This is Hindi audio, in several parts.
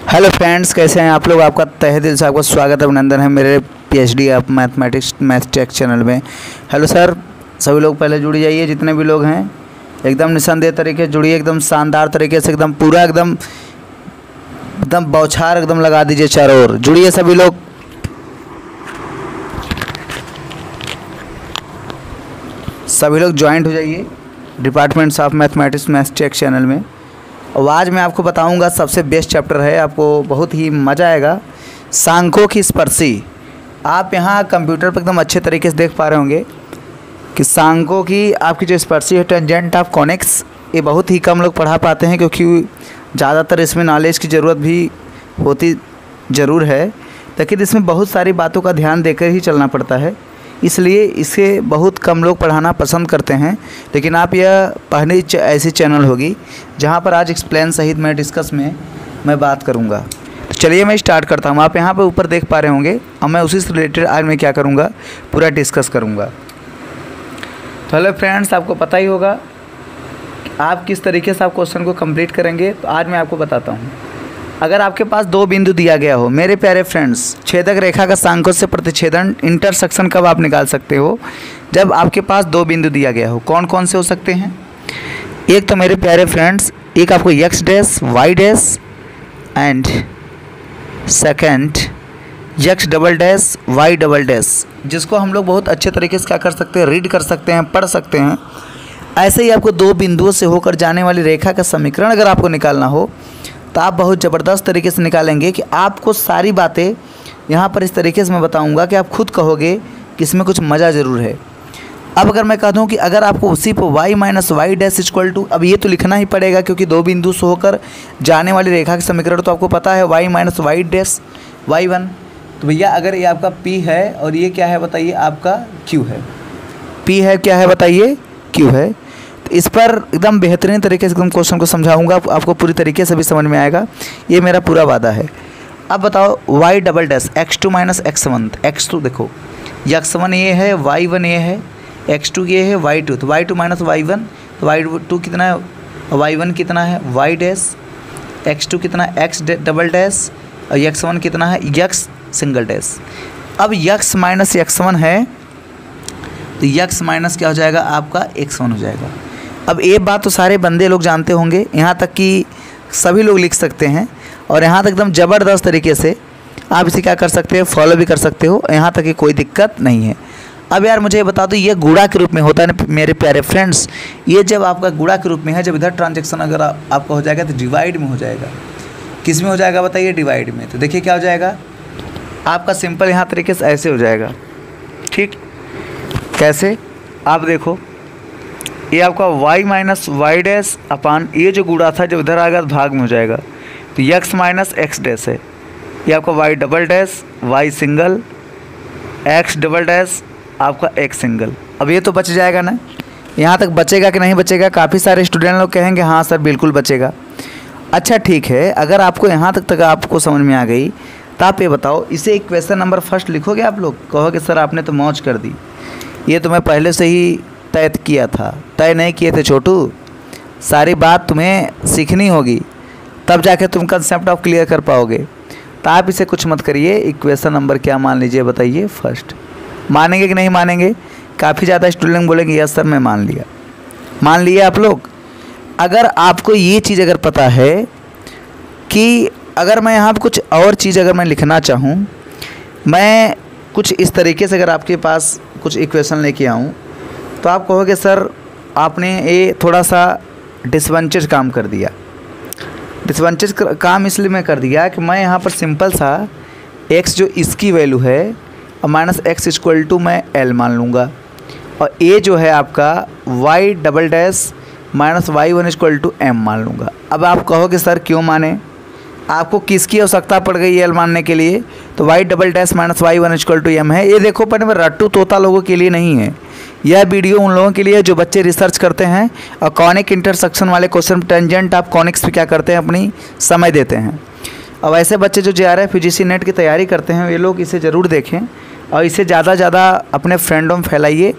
हेलो फ्रेंड्स, कैसे हैं आप लोग। आपका तहे दिल से आपका स्वागत अभिनंदन है मेरे PhD of mathematics math take channel में। हेलो सर, सभी लोग पहले जुड़ जाइए, जितने भी लोग हैं एकदम निसंदेह तरीके से जुड़िए, एकदम शानदार तरीके से, एकदम पूरा एकदम बौछार एकदम लगा दीजिए चारों ओर। जुड़िए सभी लोग। सभी लोग ज्वाइंट हो जाइए departments of mathematics math take channel में। और आज मैं आपको बताऊंगा सबसे बेस्ट चैप्टर है, आपको बहुत ही मज़ा आएगा, सांख्यों की स्पर्शी। आप यहाँ कंप्यूटर पर एकदम अच्छे तरीके से देख पा रहे होंगे कि सांख्यों की आपकी जो स्पर्शी है टेंजेंट ऑफ कॉनिक्स, ये बहुत ही कम लोग पढ़ा पाते हैं क्योंकि ज़्यादातर इसमें नॉलेज की ज़रूरत भी होती ज़रूर है, लेकिन इसमें बहुत सारी बातों का ध्यान देकर ही चलना पड़ता है, इसलिए इसे बहुत कम लोग पढ़ाना पसंद करते हैं। लेकिन आप यह पहली ऐसी चैनल होगी जहां पर आज एक्सप्लेन सहित मैं बात करूंगा। तो चलिए मैं स्टार्ट करता हूं। आप यहां पर ऊपर देख पा रहे होंगे और मैं उसी से रिलेटेड आज मैं क्या करूंगा, पूरा डिस्कस करूंगा। तो हेलो फ्रेंड्स, आपको पता ही होगा आप किस तरीके से आप क्वेश्चन को कंप्लीट करेंगे। तो आज मैं आपको बताता हूँ। अगर आपके पास दो बिंदु दिया गया हो, मेरे प्यारे फ्रेंड्स, छेदक रेखा का सांख्यों से प्रतिच्छेदन इंटरसेक्शन कब आप निकाल सकते हो? जब आपके पास दो बिंदु दिया गया हो। कौन कौन से हो सकते हैं? एक तो मेरे प्यारे फ्रेंड्स, एक आपको x dash y dash and second x double dash y double dash, जिसको हम लोग बहुत अच्छे तरीके से क्या कर सकते हैं, रीड कर सकते हैं, पढ़ सकते हैं। ऐसे ही आपको दो बिंदुओं से होकर जाने वाली रेखा का समीकरण अगर आपको निकालना हो तो आप बहुत ज़बरदस्त तरीके से निकालेंगे कि आपको सारी बातें यहाँ पर इस तरीके से मैं बताऊँगा कि आप खुद कहोगे कि इसमें कुछ मज़ा ज़रूर है। अब अगर मैं कह दूँ कि अगर आपको उसी पर y minus y dash equal to, अब ये तो लिखना ही पड़ेगा क्योंकि दो बिंदु से होकर जाने वाली रेखा का समीकरण तो आपको पता है y minus y dash y1। तो भैया अगर ये आपका p है और ये क्या है बताइए, आपका q है। p है, क्या है बताइए, q है। इस पर एकदम बेहतरीन तरीके से एकदम क्वेश्चन को समझाऊंगा, आपको पूरी तरीके से भी समझ में आएगा, ये मेरा पूरा वादा है। अब बताओ y double dash x2 minus x1, x2 देखो x1 ये है, y1 ये है, x2 ये है, y2, तो y2 माइनस y1, तो y2 कितना है, y1 कितना है y डैश, x2 कितना है x डबल डैश, और x1 कितना है x सिंगल डैश। अब x माइनस x1 है तो x माइनस क्या हो जाएगा, आपका x1 हो जाएगा। अब ये बात तो सारे बंदे लोग जानते होंगे, यहाँ तक कि सभी लोग लिख सकते हैं, और यहाँ तक एकदम ज़बरदस्त तरीके से आप इसे क्या कर सकते हो, फॉलो भी कर सकते हो, यहाँ तक कि कोई दिक्कत नहीं है। अब यार मुझे ये बता दो, ये गुणा के रूप में होता है मेरे प्यारे फ्रेंड्स। ये जब आपका गुणा के रूप में है, जब इधर ट्रांजेक्शन अगर आपका हो जाएगा तो डिवाइड में हो जाएगा। किस में हो जाएगा बताइए, डिवाइड में। तो देखिए क्या हो जाएगा आपका, सिंपल यहाँ तरीके से ऐसे हो जाएगा। ठीक, कैसे, आप देखो ये आपका y minus y dash upon ये जो गुणा था जब इधर आएगा तो भाग में हो जाएगा, तो x माइनस एक्स डैश है। ये आपका y double dash y single, x double dash आपका x सिंगल। अब ये तो बच जाएगा ना, यहाँ तक बचेगा कि नहीं बचेगा? काफ़ी सारे स्टूडेंट लोग कहेंगे हाँ सर बिल्कुल बचेगा। अच्छा ठीक है, अगर आपको यहाँ तक आपको समझ में आ गई तो आप ये बताओ, इसे इक्वेशन नंबर फर्स्ट लिखोगे? आप लोग कहोगे सर आपने तो मौज कर दी, ये तो मैं पहले से ही तय किया था। तय नहीं किए थे छोटू, सारी बात तुम्हें सीखनी होगी, तब जाके तुम कंसेप्ट ऑफ क्लियर कर पाओगे। तो आप इसे कुछ मत करिए, इक्वेशन नंबर क्या मान लीजिए बताइए, फर्स्ट। मानेंगे कि नहीं मानेंगे? काफ़ी ज़्यादा स्टूडेंट बोलेंगे यस सर मैं मान लिया। मान लिए आप लोग? अगर आपको ये चीज़ अगर पता है कि अगर मैं यहाँ पर कुछ और चीज़ अगर मैं लिखना चाहूँ, मैं कुछ इस तरीके से अगर आपके पास कुछ इक्वेशन लेके आऊँ, तो आप कहोगे सर आपने ये थोड़ा सा डिसवंचेज काम कर दिया। डिसवंचेज काम इसलिए मैं कर दिया कि मैं यहाँ पर सिंपल सा x जो इसकी वैल्यू है और माइनस एक्स इक्वल टू मैं l मान लूँगा, और a जो है आपका y double dash minus y1 equal to m मान लूँगा। अब आप कहोगे सर क्यों माने, आपको किसकी आवश्यकता पड़ गई एल मानने के लिए? तो y double dash minus y1 equal to m है। ये देखो पर मैं रट्टू तोता लोगों के लिए नहीं है, यह वीडियो उन लोगों के लिए जो बच्चे रिसर्च करते हैं और कॉनिक इंटरसेक्शन वाले क्वेश्चन टेंजेंट ऑफ कॉनिक्स पे क्या करते हैं, अपनी समय देते हैं। अब ऐसे बच्चे जो JRF UGC नेट की तैयारी करते हैं, ये लोग इसे ज़रूर देखें और इसे ज़्यादा ज़्यादा अपने फ्रेंडों में फैलाइए,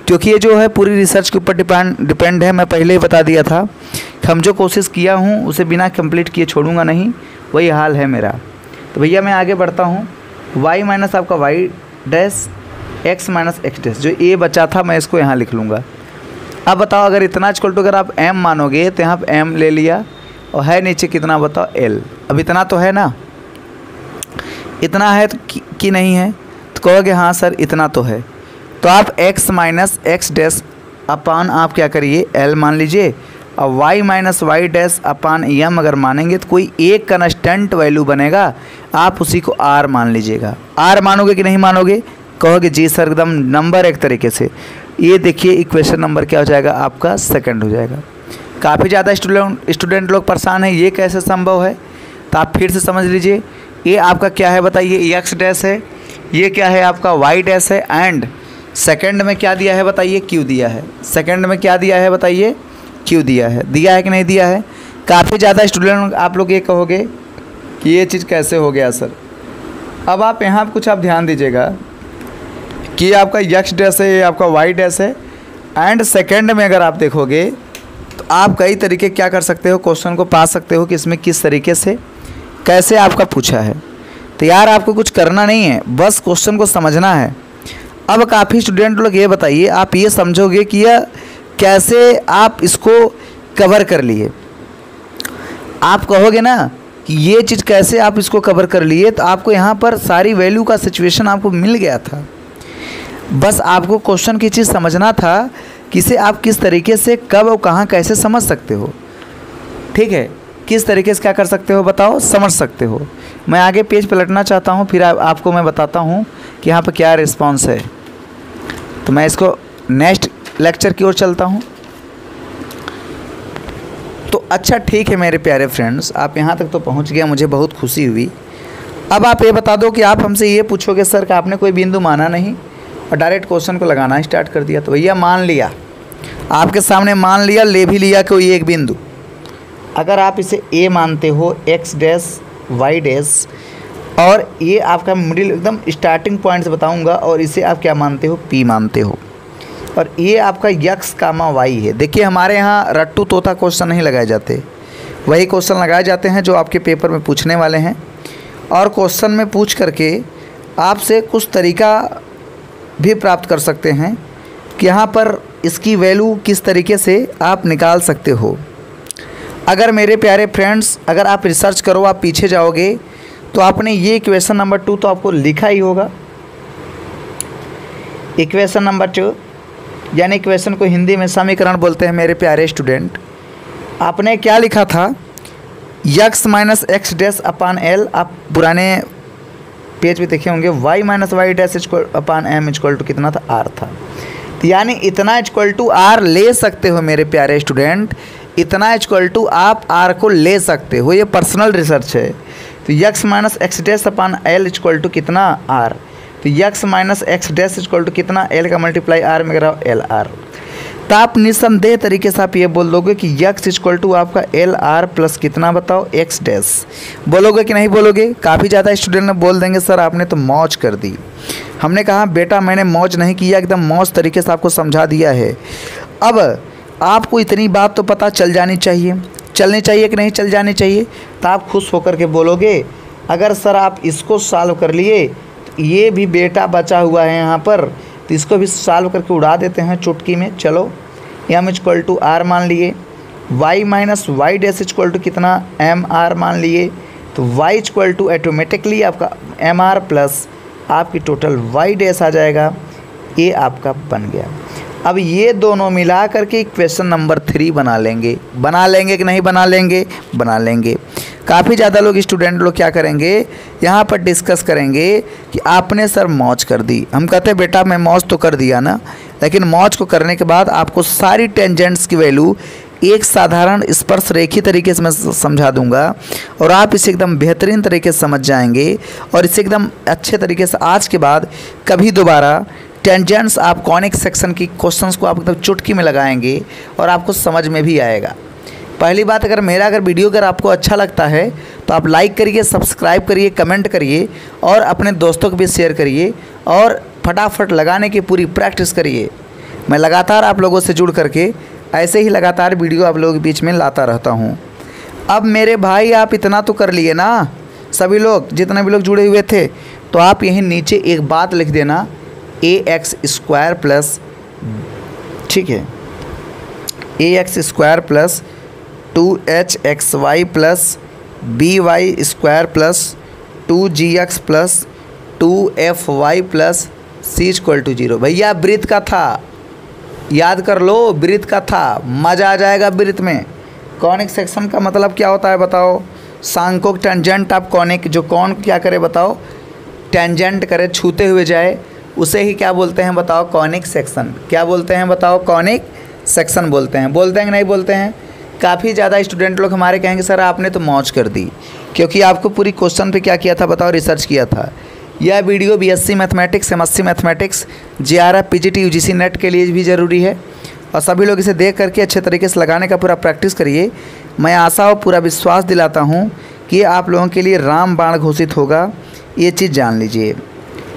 क्योंकि ये जो है पूरी रिसर्च के ऊपर डिपेंड है। मैं पहले ही बता दिया था, हम जो कोशिश किया हूँ उसे बिना कंप्लीट किए छोड़ूंगा नहीं, वही हाल है मेरा। तो भैया मैं आगे बढ़ता हूँ। y माइनस आपका y dash x minus x dash, जो a बचा था मैं इसको यहाँ लिख लूँगा। अब बताओ अगर इतना इक्वल टू अगर आप m मानोगे तो यहाँ पे m ले लिया और है नीचे कितना बताओ l। अब इतना तो है ना, इतना है तो कि नहीं है, तो कहोगे हाँ सर इतना तो है। तो आप x minus x dash upon आप क्या करिए l मान लीजिए, और y minus y dash upon m अगर मानेंगे तो कोई एक कन्स्टेंट वैल्यू बनेगा, आप उसी को r मान लीजिएगा। r मानोगे कि नहीं मानोगे, कहोगे जी सर एकदम नंबर एक तरीके से। ये देखिए इक्वेशन नंबर क्या हो जाएगा आपका सेकंड हो जाएगा। काफ़ी ज़्यादा स्टूडेंट लोग परेशान है ये कैसे संभव है, तो आप फिर से समझ लीजिए। ये आपका क्या है बताइए, एक्स डैश है, ये क्या है आपका वाई डैश है, एंड सेकंड में क्या दिया है बताइए, क्यू दिया है। सेकंड में क्या दिया है बताइए, क्यू दिया है कि नहीं दिया है। काफ़ी ज़्यादा स्टूडेंट आप लोग ये कहोगे कि ये चीज़ कैसे हो गया सर। अब आप यहाँ कुछ आप ध्यान दीजिएगा कि ये आपका एक्स डैश है, ये आपका वाई डैश है, एंड सेकंड में अगर आप देखोगे तो आप कई तरीके क्या कर सकते हो, क्वेश्चन को पा सकते हो कि इसमें किस तरीके से कैसे आपका पूछा है। तो यार आपको कुछ करना नहीं है, बस क्वेश्चन को समझना है। अब काफ़ी स्टूडेंट लोग ये बताइए, आप ये समझोगे कि यह कैसे आप इसको कवर कर लिए। आप कहोगे ना कि ये चीज़ कैसे आप इसको कवर कर लिए, तो आपको यहाँ पर सारी वैल्यू का सिचुएशन आपको मिल गया था। बस आपको क्वेश्चन की चीज़ समझना था कि इसे आप किस तरीके से कब और कहाँ कैसे समझ सकते हो। ठीक है, किस तरीके से क्या कर सकते हो बताओ, समझ सकते हो। मैं आगे पेज पलटना चाहता हूँ, फिर आपको मैं बताता हूँ कि यहाँ पर क्या रिस्पॉन्स है। तो मैं इसको नेक्स्ट लेक्चर की ओर चलता हूँ। तो अच्छा ठीक है मेरे प्यारे फ्रेंड्स, आप यहाँ तक तो पहुँच गया, मुझे बहुत खुशी हुई। अब आप ये बता दो कि आप हमसे ये पूछोगे सर कि आपने कोई बिंदु माना नहीं और डायरेक्ट क्वेश्चन को लगाना स्टार्ट कर दिया। तो भैया मान लिया, आपके सामने मान लिया, ले भी लिया कोई एक बिंदु। अगर आप इसे ए मानते हो, एक्स डैश वाई डैश, और ये आपका मिडिल एकदम स्टार्टिंग पॉइंट से बताऊंगा, और इसे आप क्या मानते हो, पी मानते हो, और ये आपका यक्स कामा वाई है। देखिए हमारे यहाँ रट्टू तोता क्वेश्चन नहीं लगाए जाते, वही क्वेश्चन लगाए जाते हैं जो आपके पेपर में पूछने वाले हैं। और क्वेश्चन में पूछ करके आपसे कुछ तरीका भी प्राप्त कर सकते हैं कि यहाँ पर इसकी वैल्यू किस तरीके से आप निकाल सकते हो। अगर मेरे प्यारे फ्रेंड्स, अगर आप रिसर्च करो, आप पीछे जाओगे तो आपने ये इक्वेशन नंबर 2 तो आपको लिखा ही होगा। इक्वेशन नंबर 2 यानी इक्वेशन को हिंदी में समीकरण बोलते हैं मेरे प्यारे स्टूडेंट। आपने क्या लिखा था, x minus x dash upon l, आप पुराने पेज पे देखे होंगे, y minus y dash upon m equal to कितना था, आर था। तो यानी इतना इक्वल टू आर ले सकते हो मेरे प्यारे स्टूडेंट, इतना इक्वल टू आप आर को ले सकते हो, ये पर्सनल रिसर्च है। तो x minus x dash upon l equal to कितना, आर। तो x minus x dash equal to कितना, एल का मल्टीप्लाई आर में करा एल आर। तो आप निसंदेह तरीके से आप ये बोल दोगे कि यक्स इक्वल टू आपका एल आर प्लस कितना बताओ, एक्स डैश। बोलोगे कि नहीं बोलोगे? काफ़ी ज़्यादा स्टूडेंट ने बोल देंगे सर आपने तो मौज कर दी। हमने कहा बेटा मैंने मौज नहीं किया, एकदम मौज तरीके से आपको समझा दिया है। अब आपको इतनी बात तो पता चल जानी चाहिए, चलनी चाहिए कि नहीं चल जानी चाहिए। तो आप खुश होकर के बोलोगे अगर सर आप इसको सॉल्व कर लिए तो ये भी बेटा बचा हुआ है यहाँ पर, तो इसको भी सॉल्व करके उड़ा देते हैं चुटकी में। चलो एम इक्वल टू आर मान लिए, y minus y dash equal to कितना, एम आर मान लिए। तो वाई इक्वल टू ऑटोमेटिकली आपका एम आर प्लस आपकी टोटल वाई डैश आ जाएगा, ये आपका बन गया। अब ये दोनों मिला करके इक्वेशन नंबर 3 बना लेंगे। बना लेंगे कि नहीं बना लेंगे? बना लेंगे। काफ़ी ज़्यादा लोग स्टूडेंट लोग क्या करेंगे, यहाँ पर डिस्कस करेंगे कि आपने सर मौज कर दी। हम कहते हैं बेटा मैं मौज तो कर दिया ना, लेकिन मौज को करने के बाद आपको सारी टेंजेंट्स की वैल्यू एक साधारण स्पर्श रेखी तरीके से मैं समझा दूंगा, और आप इसे एकदम बेहतरीन तरीके से समझ जाएंगे, और इसे एकदम अच्छे तरीके से आज के बाद कभी दोबारा टेंजेंट्स आप कॉनिक सेक्शन की क्वेश्चंस को आप एकदम चुटकी में लगाएंगे और आपको समझ में भी आएगा। पहली बात, अगर वीडियो अगर आपको अच्छा लगता है तो आप लाइक करिए, सब्सक्राइब करिए, कमेंट करिए, और अपने दोस्तों को भी शेयर करिए, और फटाफट लगाने की पूरी प्रैक्टिस करिए। मैं लगातार आप लोगों से जुड़ करके ऐसे ही लगातार वीडियो आप लोगों के बीच में लाता रहता हूँ। अब मेरे भाई आप इतना तो कर लिए ना, सभी लोग जितने भी लोग जुड़े हुए थे, तो आप यहीं नीचे एक बात लिख देना, ए एक्स स्क्वायर प्लस, ठीक है, a x square plus 2hxy plus by square plus 2gx plus 2fy plus c=0। भैया वृत्त का था, याद कर लो, वृत्त का था, मज़ा आ जाएगा वृत्त में। कॉनिक सेक्शन का मतलब क्या होता है बताओ? सांकों टेंजेंट आप कॉनिक, जो कौन क्या करे बताओ, टेंजेंट करे, छूते हुए जाए, उसे ही क्या बोलते हैं बताओ? Conic section. क्या बोलते हैं बताओ? कॉनिक सेक्शन बोलते हैं। बोलते हैं कि नहीं बोलते हैं? काफ़ी ज़्यादा स्टूडेंट लोग हमारे कहेंगे सर आपने तो मौज कर दी, क्योंकि आपको पूरी क्वेश्चन पे क्या किया था बताओ? रिसर्च किया था। यह video BSc mathematics, MSc mathematics, JRF, PGT, UGC net के लिए भी ज़रूरी है, और सभी लोग इसे देख करके अच्छे तरीके से लगाने का पूरा प्रैक्टिस करिए। मैं आशा और पूरा विश्वास दिलाता हूँ कि आप लोगों के लिए रामबाण घोषित होगा, ये चीज़ जान लीजिए।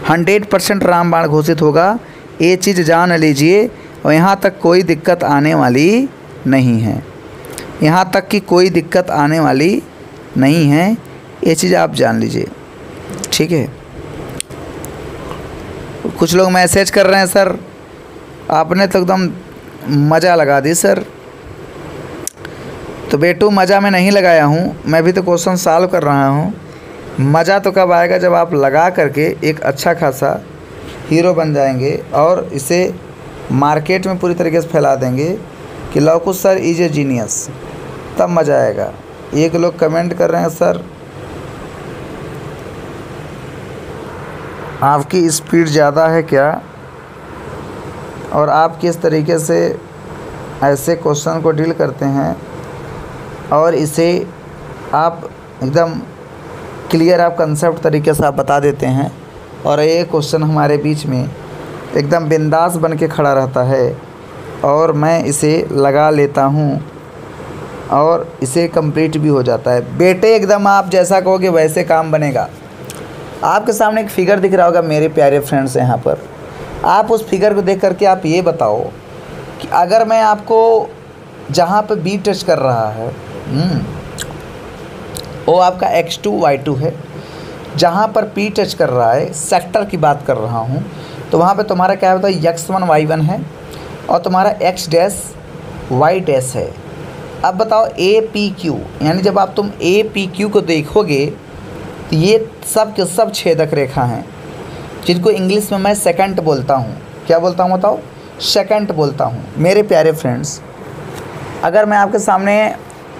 100% रामबाण घोषित होगा, ये चीज़ जान लीजिए। और यहाँ तक कोई दिक्कत आने वाली नहीं है, यहाँ तक कि कोई दिक्कत आने वाली नहीं है, ये चीज़ आप जान लीजिए, ठीक है। कुछ लोग मैसेज कर रहे हैं सर आपने तो एकदम मज़ा लगा दी सर। तो बेटू मज़ा मैं नहीं लगाया हूँ, मैं भी तो क्वेश्चन सॉल्व कर रहा हूँ। मज़ा तो कब आएगा? जब आप लगा करके एक अच्छा खासा हीरो बन जाएंगे और इसे मार्केट में पूरी तरीके से फैला देंगे कि Lavkush sir is a genius, तब मज़ा आएगा। एक लोग कमेंट कर रहे हैं सर आपकी स्पीड ज़्यादा है क्या, और आप किस तरीके से ऐसे क्वेश्चन को डील करते हैं और इसे आप एकदम क्लियर आप कंसेप्ट तरीके से आप बता देते हैं, और ये क्वेश्चन हमारे बीच में एकदम बिंदास बन के खड़ा रहता है और मैं इसे लगा लेता हूँ और इसे कंप्लीट भी हो जाता है। बेटे एकदम आप जैसा कहोगे वैसे काम बनेगा। आपके सामने एक फिगर दिख रहा होगा मेरे प्यारे फ्रेंड्स, यहाँ पर आप उस फिगर को देख करके आप ये बताओ कि अगर मैं आपको जहाँ पे बी टच कर रहा है वो आपका x2 y2 है, जहाँ पर p टच कर रहा है सेक्टर की बात कर रहा हूँ, तो वहाँ पे तुम्हारा क्या होता है x1 y1 है और तुम्हारा x डैश y डैश है। अब बताओ ए पी क्यू, यानी जब आप तुम ए पी क्यू को देखोगे तो ये सब के सब छेदक रेखा हैं, जिनको इंग्लिश में मैं सेकंड बोलता हूँ। क्या बोलता हूँ बताओ? सेकंड बोलता हूँ। मेरे प्यारे फ्रेंड्स, अगर मैं आपके सामने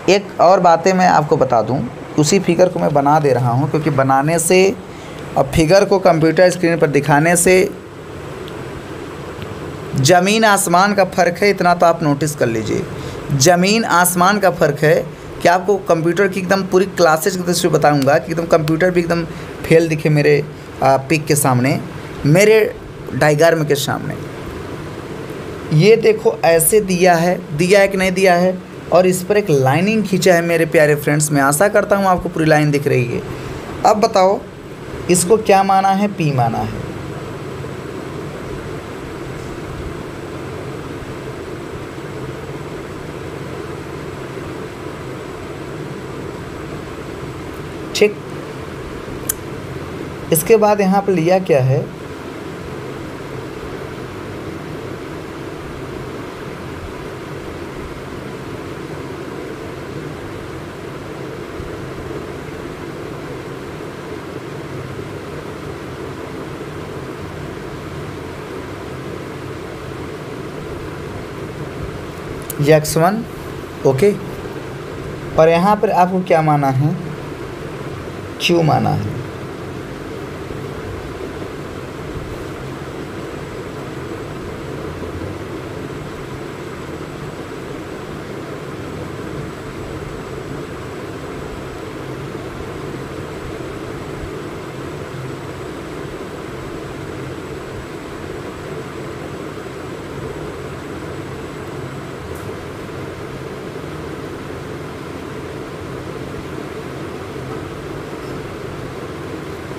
एक और बातें मैं आपको बता दूँ, उसी फिगर को मैं बना दे रहा हूँ, क्योंकि बनाने से और फिगर को कंप्यूटर स्क्रीन पर दिखाने से ज़मीन आसमान का फ़र्क है, इतना तो आप नोटिस कर लीजिए। ज़मीन आसमान का फ़र्क है कि आपको कंप्यूटर की एकदम पूरी क्लासेस की दृष्टि बताऊंगा कि एकदम कंप्यूटर भी एकदम फेल दिखे मेरे पिक के सामने, मेरे डायग्राम के सामने। ये देखो ऐसे दिया है कि नहीं दिया है, और इस पर एक लाइनिंग खींचा है मेरे प्यारे फ्रेंड्स। मैं आशा करता हूँ आपको पूरी लाइन दिख रही है। अब बताओ इसको क्या माना है? पी माना है। ठीक, इसके बाद यहाँ पर लिया क्या है? x1 ओके, और यहाँ पर आपको क्या माना है? q माना है।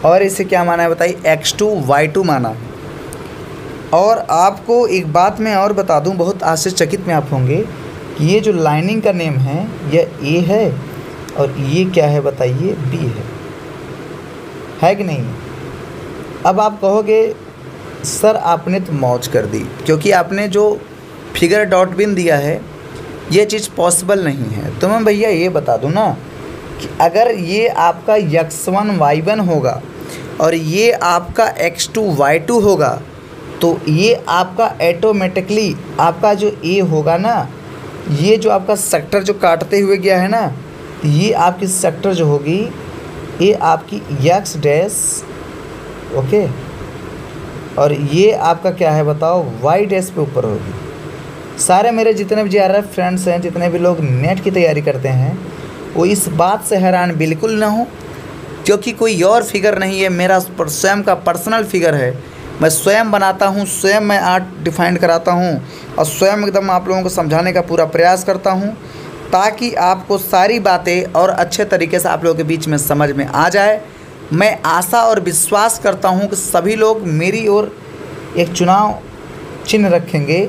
और इसे क्या माना है बताइए? x2 y2 माना है। और आपको एक बात मैं और बता दूं, बहुत आश्चर्यचकित में आप होंगे कि ये जो लाइनिंग का नेम है यह ए है और ये क्या है बताइए, बी है कि नहीं। अब आप कहोगे सर आपने तो मौज कर दी, क्योंकि आपने जो फिगर डॉट बिन दिया है ये चीज़ पॉसिबल नहीं है। तो मैं भैया ये बता दूं ना कि अगर ये आपका x1 y1 होगा और ये आपका x2 y2 होगा तो ये आपका ऑटोमेटिकली आपका जो ए होगा ना, ये जो आपका सेक्टर जो काटते हुए गया है ना, तो ये आपकी सेक्टर जो होगी ये आपकी x डैश, ओके, और ये आपका क्या है बताओ, y डैश पे ऊपर होगी। सारे मेरे जितने भी JRF फ्रेंड्स हैं, जितने भी लोग नेट की तैयारी करते हैं, वो इस बात से हैरान बिल्कुल ना हो, क्योंकि कोई और फिगर नहीं है, मेरा स्वयं का पर्सनल फिगर है। मैं स्वयं बनाता हूँ, स्वयं मैं आर्ट डिफाइन कराता हूँ और स्वयं एकदम आप लोगों को समझाने का पूरा प्रयास करता हूँ, ताकि आपको सारी बातें और अच्छे तरीके से आप लोगों के बीच में समझ में आ जाए। मैं आशा और विश्वास करता हूँ कि सभी लोग मेरी ओर एक चुनाव चिन्ह रखेंगे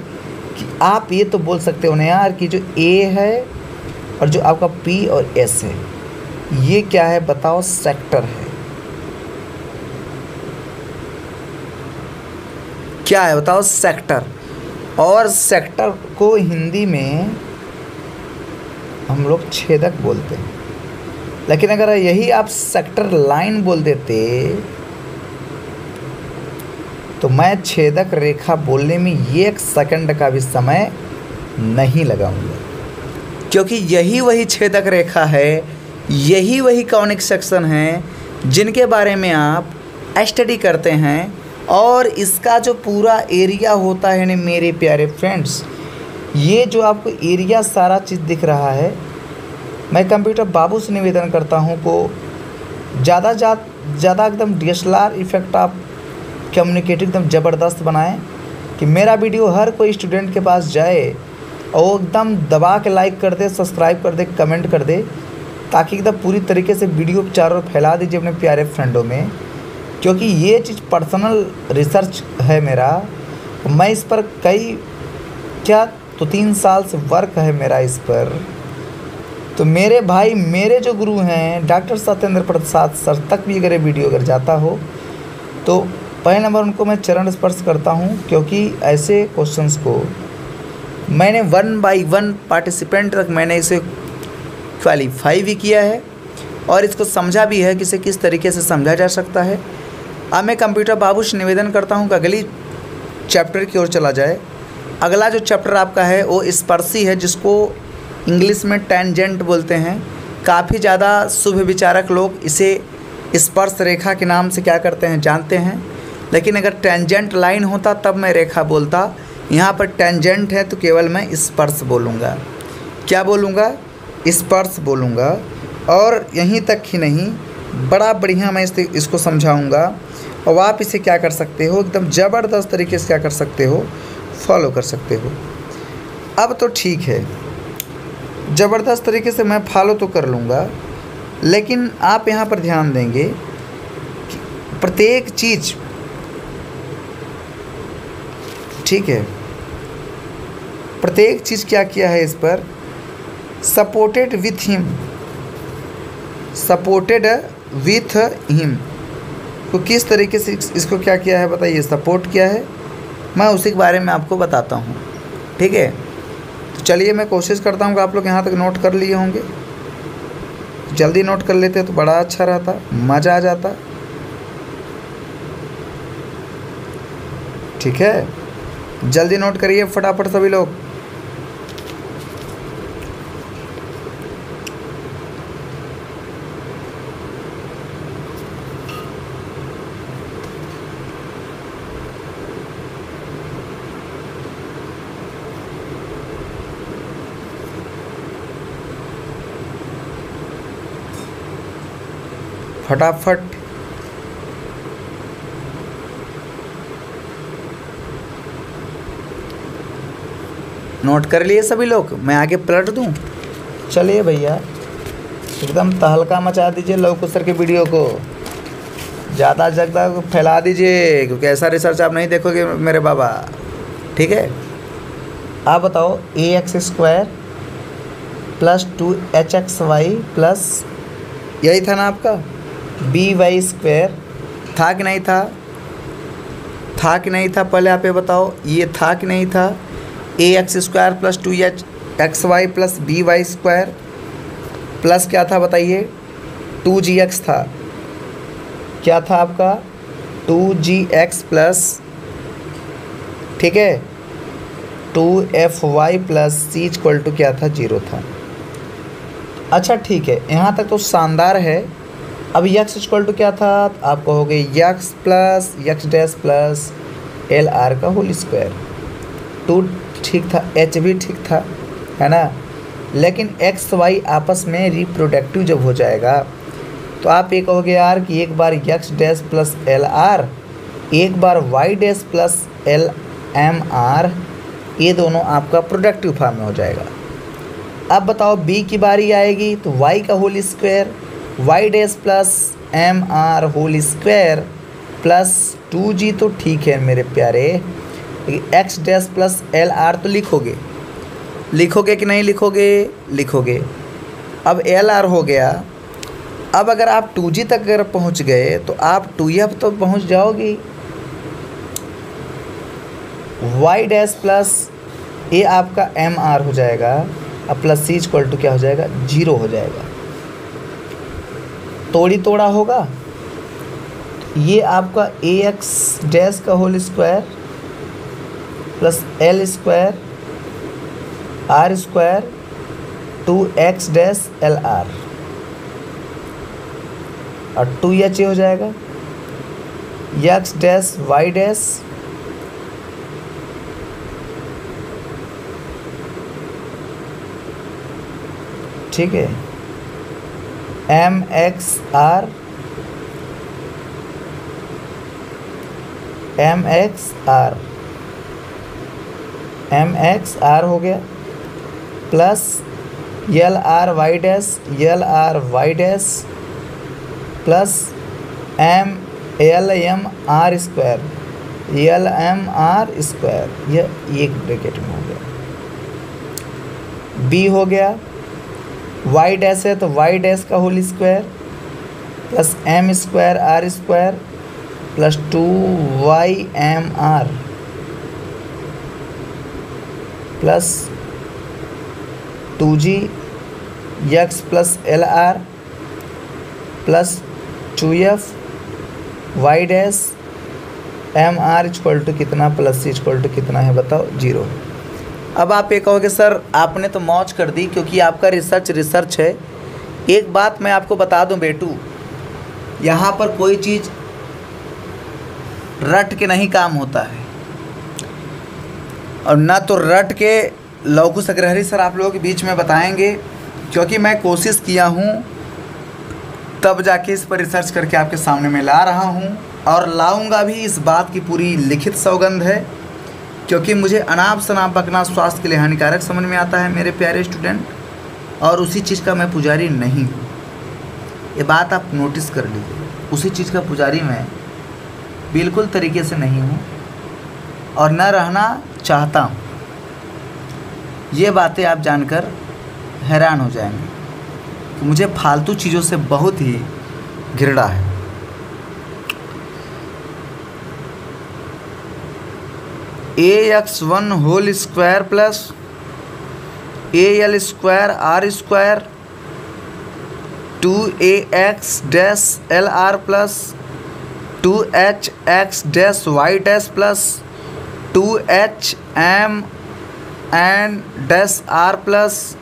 कि आप ये तो बोल सकते हो ना यार कि जो ए है और जो आपका पी और एस है ये क्या है बताओ, सेक्टर है। क्या है बताओ, सेक्टर। और सेक्टर को हिंदी में हम लोग छेदक बोलते हैं, लेकिन अगर यही आप सेक्टर लाइन बोल देते तो मैं छेदक रेखा बोलने में 1 सेकंड का भी समय नहीं लगाऊंगा, क्योंकि यही वही छेदक रेखा है, यही वही कॉनिक सेक्शन है जिनके बारे में आप स्टडी करते हैं। और इसका जो पूरा एरिया होता है ना मेरे प्यारे फ्रेंड्स, ये जो आपको एरिया सारा चीज़ दिख रहा है, मैं कंप्यूटर बाबू से निवेदन करता हूँ को ज़्यादा एकदम DSLR इफ़ेक्ट आप कम्युनिकेटिव एकदम ज़बरदस्त बनाएं कि मेरा वीडियो हर कोई स्टूडेंट के पास जाए और वो एकदम दबा के लाइक कर दे, सब्सक्राइब कर दे, कमेंट कर दे, ताकि एकदम पूरी तरीके से वीडियो चारों ओर फैला दीजिए अपने प्यारे फ्रेंडों में। क्योंकि ये चीज़ पर्सनल रिसर्च है मेरा, मैं इस पर क्या तो 3 साल से वर्क है मेरा इस पर। तो मेरे भाई, मेरे जो गुरु हैं डॉक्टर सत्येंद्र प्रसाद सर तक भी अगर वीडियो अगर जाता हो तो पहले नंबर उनको मैं चरण स्पर्श करता हूँ, क्योंकि ऐसे क्वेश्चंस को मैंने 1 बाय 1 पार्टिसिपेंट तक मैंने इसे क्वालिफाई भी किया है और इसको समझा भी है कि इसे किस तरीके से समझा जा सकता है। अब मैं कंप्यूटर बाबू से निवेदन करता हूँ कि अगली चैप्टर की ओर चला जाए। अगला जो चैप्टर आपका है वो स्पर्शी है, जिसको इंग्लिश में टेंजेंट बोलते हैं। काफ़ी ज़्यादा शुभ विचारक लोग इसे स्पर्श रेखा के नाम से क्या करते हैं जानते हैं, लेकिन अगर टेंजेंट लाइन होता तब मैं रेखा बोलता। यहाँ पर टेंजेंट है तो केवल मैं स्पर्श बोलूँगा। क्या बोलूँगा? स्पर्श बोलूँगा। और यहीं तक ही नहीं, बड़ा बढ़िया मैं इसको समझाऊँगा और आप इसे क्या कर सकते हो, एकदम ज़बरदस्त तरीके से क्या कर सकते हो, फॉलो कर सकते हो। अब तो ठीक है, ज़बरदस्त तरीके से मैं फॉलो तो कर लूँगा, लेकिन आप यहाँ पर ध्यान देंगे कि प्रत्येक चीज़, ठीक है, प्रत्येक चीज़ क्या किया है इस पर, सपोर्टेड विथ हिम तो किस तरीके से इसको क्या किया है बताइए, सपोर्ट किया है। मैं उसी के बारे में आपको बताता हूँ, ठीक है। तो चलिए मैं कोशिश करता हूँ कि आप लोग यहाँ तक नोट कर लिए होंगे। जल्दी नोट कर लेते तो बड़ा अच्छा रहता, मज़ा आ जाता। ठीक है, जल्दी नोट करिए फटाफट सभी लोग। फटाफट नोट कर लिए सभी लोग, मैं आगे पलट दूं। चलिए भैया एकदम तहलका मचा दीजिए लौकुश सर के वीडियो को, ज़्यादा ज़्यादा फैला दीजिए, क्योंकि ऐसा रिसर्च आप नहीं देखोगे मेरे बाबा। ठीक है, आप बताओ ax² प्लस 2hxy प्लस, यही था ना आपका by स्क्वायर, था कि नहीं था? था कि नहीं था? पहले आप ये बताओ, ये था कि नहीं था? ax square plus 2hxy plus by square plus क्या था बताइए? 2gx था। क्या था आपका? 2gx प्लस, ठीक है, 2fy plus c equal to क्या था? 0 था। अच्छा ठीक है, यहाँ तक तो शानदार है। अब यक्स इक्वल टू क्या था? आप कहोगे x plus x dash plus l are का होल स्क्वायर। 2 ठीक था, एच भी ठीक था, है ना। लेकिन एक्स वाई आपस में रिप्रोडक्टिव जब हो जाएगा तो आप ये कहोगे यार कि एक बार x dash plus l r, एक बार y dash plus l m r, ये दोनों आपका प्रोडक्टिव फॉर्म में हो जाएगा। अब बताओ बी की बारी आएगी तो वाई का whole square, y dash plus m r whole square plus 2g तो ठीक है मेरे प्यारे, x dash plus l r तो लिखोगे, लिखोगे कि नहीं लिखोगे? लिखोगे। अब एल आर हो गया। अब अगर आप 2g तक अगर पहुंच गए तो आप 2f तो पहुंच जाओगे। वाई डैश प्लस ये आपका एम आर हो जाएगा, अब प्लस सी इक्वल टू क्या हो जाएगा? 0 हो जाएगा। तोड़ी तोड़ा होगा, ये आपका ए एक्स डैश का whole square plus l square r square 2x dash l r और 2h हो जाएगा x डैश वाई डैश ठीक है m x r m x r हो गया plus l r y dash plus m l m r square ये एक ब्रैकेट में हो गया। बी हो गया, वाई डैश है तो वाई डैश का whole square plus m square r square plus 2y m r plus 2g x plus l r plus 2f y dash m r equal to कितना प्लस सी इक्वल टू कितना है बताओ? 0। अब आप ये कहोगे सर आपने तो मौज कर दी क्योंकि आपका रिसर्च है। एक बात मैं आपको बता दूं बेटू, यहाँ पर कोई चीज़ रट के नहीं काम होता है और ना तो रट के लौकुश अग्रहरी सर आप लोगों के बीच में बताएंगे, क्योंकि मैं कोशिश किया हूँ तब जाके इस पर रिसर्च करके आपके सामने मैं ला रहा हूँ और लाऊंगा भी। इस बात की पूरी लिखित सौगंध है, क्योंकि मुझे अनाप शनाप बकना स्वास्थ्य के लिए हानिकारक समझ में आता है मेरे प्यारे स्टूडेंट, और उसी चीज़ का मैं पुजारी नहीं हूँ। ये बात आप नोटिस कर लीजिए, उसी चीज़ का पुजारी मैं बिल्कुल तरीके से नहीं हूँ और न रहना चाहता हूँ। ये बातें आप जानकर हैरान हो जाएंगे कि मुझे फालतू चीज़ों से बहुत ही घृणा है। ax1 whole square plus al square r square 2ax dash l r plus 2hx dash y dash plus 2h m n dash r plus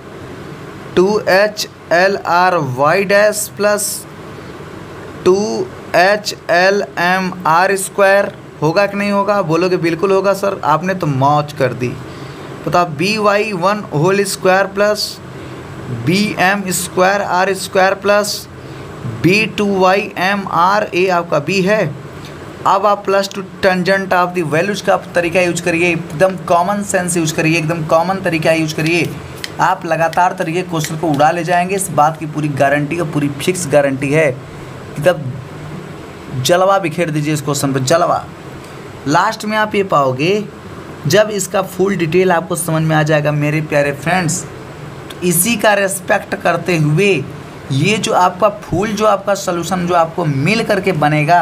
2h l r y dash plus 2h l m r square. होगा कि नहीं होगा? बोलोगे बिल्कुल होगा सर, आपने तो मौज कर दी। बताओ by1 whole square plus bm square r square plus b2y m r a आपका b है। अब आप plus two tangent of the values का तरीका यूज करिए, एकदम कॉमन सेंस यूज करिए, एकदम कॉमन तरीका यूज करिए। आप लगातार तरीके क्वेश्चन को उड़ा ले जाएंगे, इस बात की पूरी गारंटी और पूरी फिक्स गारंटी है। एकदम जलवा बिखेर दीजिए इस क्वेश्चन पर, जलवा। लास्ट में आप ये पाओगे जब इसका फुल डिटेल आपको समझ में आ जाएगा मेरे प्यारे फ्रेंड्स, तो इसी का रेस्पेक्ट करते हुए ये जो आपका फुल जो आपका सॉल्यूशन जो आपको मिल करके बनेगा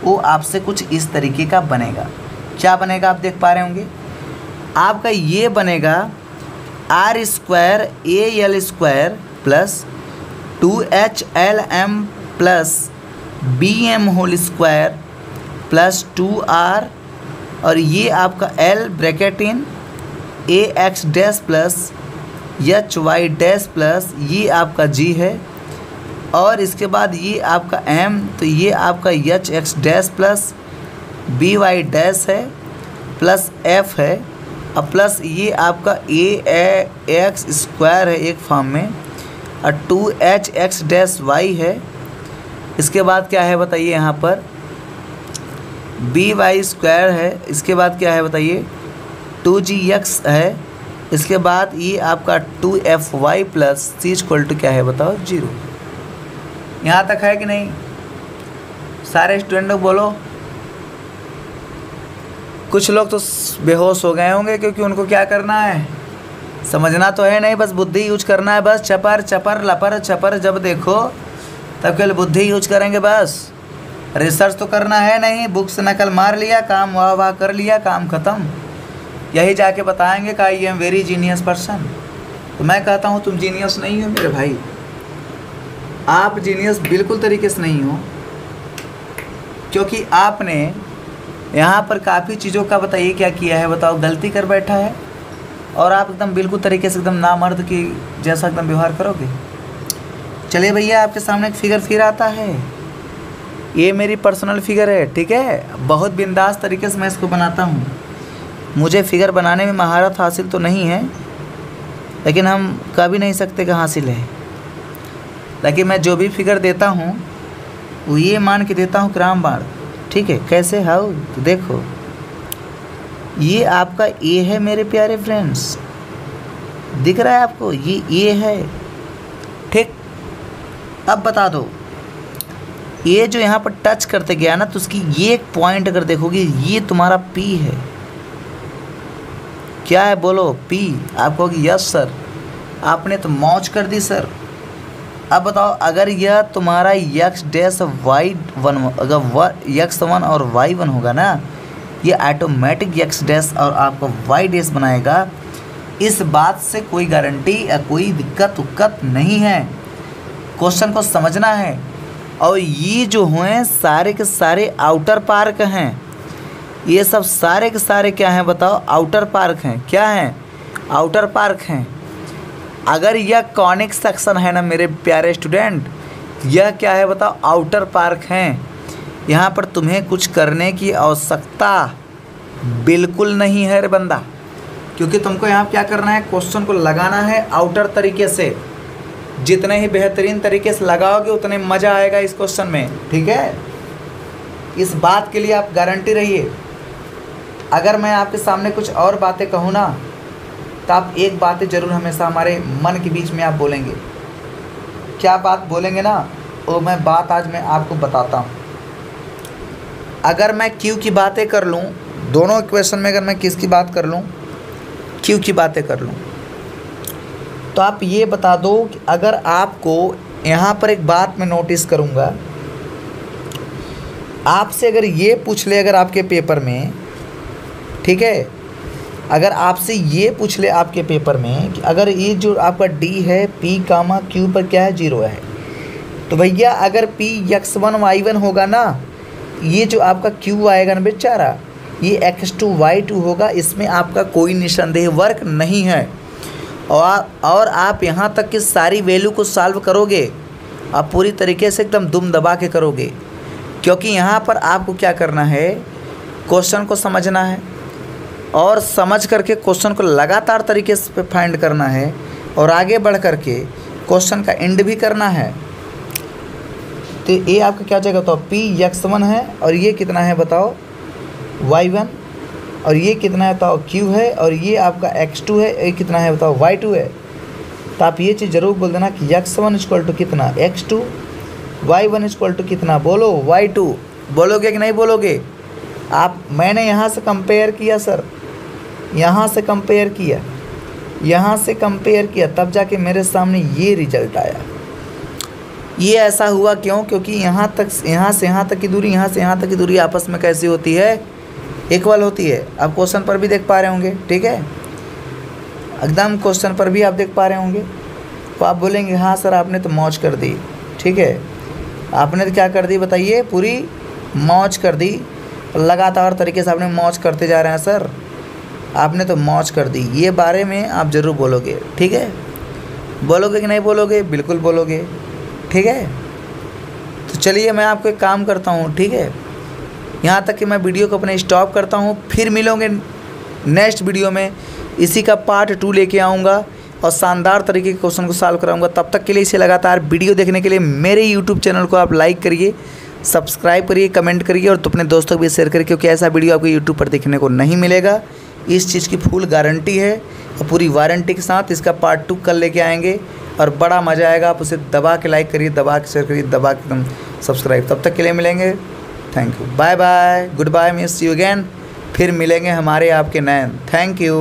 वो आपसे कुछ इस तरीके का बनेगा। क्या बनेगा आप देख पा रहे होंगे, आपका ये बनेगा r square a l square plus 2HLM plus BM whole square plus 2R और ये आपका L bracket in AX dash plus HY dash plus ये आपका G है और इसके बाद ये आपका M तो ये आपका HX dash plus BY dash है प्लस F है और प्लस ये आपका AX स्क्वायर है एक फॉर्म में और 2HX डैश Y है। इसके बाद क्या है बताइए, यहाँ पर BY स्क्वायर है। इसके बाद क्या है बताइए, 2GX है। इसके बाद ये आपका 2FY plus C equal to क्या है बताओ 0। यहाँ तक है कि नहीं? सारे स्टूडेंट लोग बोलो। कुछ लोग तो बेहोश हो गए होंगे क्योंकि उनको क्या करना है, समझना तो है नहीं, बस बुद्धि यूज करना है। बस चपर चपर लपर छपर जब देखो तब केवल बुद्धि यूज करेंगे बस। रिसर्च तो करना है नहीं, बुक से नकल मार लिया, काम वाह वाह कर लिया, काम ख़त्म। यही जाके बताएंगे कि I am very genius person. तो मैं कहता हूँ तुम जीनियस नहीं हो मेरे भाई, आप जीनियस बिल्कुल तरीके से नहीं हो, क्योंकि आपने यहाँ पर काफ़ी चीज़ों का बताइए क्या किया है बताओ, गलती कर बैठा है और आप एकदम बिल्कुल तरीके से एकदम नामर्द की जैसा एकदम व्यवहार करोगे। चलिए भैया आपके सामने एक फिगर फिर आता है, ये मेरी पर्सनल फिगर है, ठीक है। बहुत बिंदास तरीके से मैं इसको बनाता हूँ। मुझे फिगर बनाने में महारत हासिल तो नहीं है, लेकिन हम कह भी नहीं सकते कि हासिल है। लेकिन मैं जो भी फिगर देता हूँ वो ये मान के देता हूँ रामबाण, ठीक है। कैसे हाउ तो देखो, ये आपका ए है मेरे प्यारे फ्रेंड्स, दिख रहा है आपको, ये ए है, ठीक। अब बता दो, ये जो यहाँ पर टच करते गया ना तो उसकी ये एक पॉइंट अगर देखोगे ये तुम्हारा पी है। क्या है बोलो? पी। आप कहोगे यस सर, आपने तो मौज कर दी सर। अब बताओ, अगर यह तुम्हारा यक्स डैश Y1 अगर X1 और Y1 होगा ना, ये ऑटोमेटिक यक्स डैश और आपको Y डैश बनाएगा। इस बात से कोई गारंटी या कोई दिक्कत उक्कत नहीं है, क्वेश्चन को समझना है। और ये जो हैं सारे के सारे आउटर पार्क हैं, ये सब सारे के सारे क्या हैं बताओ, आउटर पार्क हैं। क्या हैं? आउटर पार्क हैं। अगर यह कॉनिक सेक्शन है ना मेरे प्यारे स्टूडेंट, यह क्या है बताओ, आउटर पार्क हैं। यहाँ पर तुम्हें कुछ करने की आवश्यकता बिल्कुल नहीं है रे बंदा, क्योंकि तुमको यहाँ क्या करना है, क्वेश्चन को लगाना है आउटर तरीके से। जितने ही बेहतरीन तरीके से लगाओगे उतने मज़ा आएगा इस क्वेश्चन में, ठीक है। इस बात के लिए आप गारंटी रहिए। अगर मैं आपके सामने कुछ और बातें कहूँ ना तो आप एक बात ज़रूर हमेशा हमारे मन के बीच में आप बोलेंगे। क्या बात बोलेंगे ना, वो मैं बात आज मैं आपको बताता हूँ। अगर मैं क्यू की बातें कर लूँ, दोनों इक्वेशन में अगर मैं किसकी बात कर लूँ, क्यू की बातें कर लूँ, तो आप ये बता दो कि अगर आपको यहाँ पर एक बात मैं नोटिस करूँगा, आपसे अगर ये पूछ ले अगर आपके पेपर में, ठीक है, अगर आपसे ये पूछ ले आपके पेपर में कि अगर ये जो आपका डी है पी कामा क्यू पर क्या है 0 है, तो भैया अगर पी X1 Y1 होगा ना, ये जो आपका क्यू आएगा ना बेचारा, ये X2 Y2 होगा। इसमें आपका कोई निसंदेह वर्क नहीं है। और आप यहाँ तक कि सारी वैल्यू को सॉल्व करोगे, आप पूरी तरीके से एकदम दुम दबा के करोगे, क्योंकि यहाँ पर आपको क्या करना है, क्वेश्चन को समझना है और समझ करके क्वेश्चन को लगातार तरीके से फाइंड करना है और आगे बढ़ करके क्वेश्चन का एंड भी करना है। तो ये आपका क्या जाएगा तो पी X1 है और ये कितना है बताओ Y1, और ये कितना है बताओ Q है, और ये आपका X2 है, ये कितना है बताओ Y2 है। तो आप ये चीज़ ज़रूर बोल देना कि X1 इक्वल टू कितना X2, Y1 इक्वल टू कितना बोलो Y2। बोलोगे कि नहीं बोलोगे आप? मैंने यहाँ से कंपेयर किया सर, यहाँ से कंपेयर किया, यहाँ से कंपेयर किया तब जाके मेरे सामने ये रिजल्ट आया। ये ऐसा हुआ क्यों? क्योंकि यहाँ से यहाँ तक की दूरी, यहाँ से यहाँ तक की दूरी आपस में कैसी होती है? इक्वल होती है। आप क्वेश्चन पर भी देख पा रहे होंगे, ठीक है, एकदम क्वेश्चन पर भी आप देख पा रहे होंगे। तो आप बोलेंगे हाँ सर आपने तो मौज कर दी, ठीक है, आपने तो क्या कर दी बताइए? पूरी मौज कर दी, लगातार तरीके से आपने मौज करते जा रहे हैं सर, आपने तो मौज कर दी। ये बारे में आप ज़रूर बोलोगे, ठीक है, बोलोगे कि नहीं बोलोगे? बिल्कुल बोलोगे, ठीक है। तो चलिए मैं आपको एक काम करता हूँ, ठीक है, यहाँ तक कि मैं वीडियो को अपने स्टॉप करता हूँ, फिर मिलोगे नेक्स्ट वीडियो में। इसी का पार्ट 2 लेके आऊँगा और शानदार तरीके के क्वेश्चन को सॉल्व कराऊंगा। तब तक के लिए इसे लगातार वीडियो देखने के लिए मेरे यूट्यूब चैनल को आप लाइक करिए, सब्सक्राइब करिए, कमेंट करिए और तो अपने दोस्तों को भी शेयर करिए, क्योंकि ऐसा वीडियो आपको यूट्यूब पर देखने को नहीं मिलेगा। इस चीज़ की फुल गारंटी है और पूरी वारंटी के साथ इसका पार्ट 2 कल लेके आएंगे और बड़ा मज़ा आएगा। आप उसे दबा के लाइक करिए, दबा के शेयर करिए, दबा के एकदम सब्सक्राइब। तब तक के लिए मिलेंगे, thank you, bye bye, goodbye, miss you again. फिर मिलेंगे हमारे आपके नए, थैंक यू।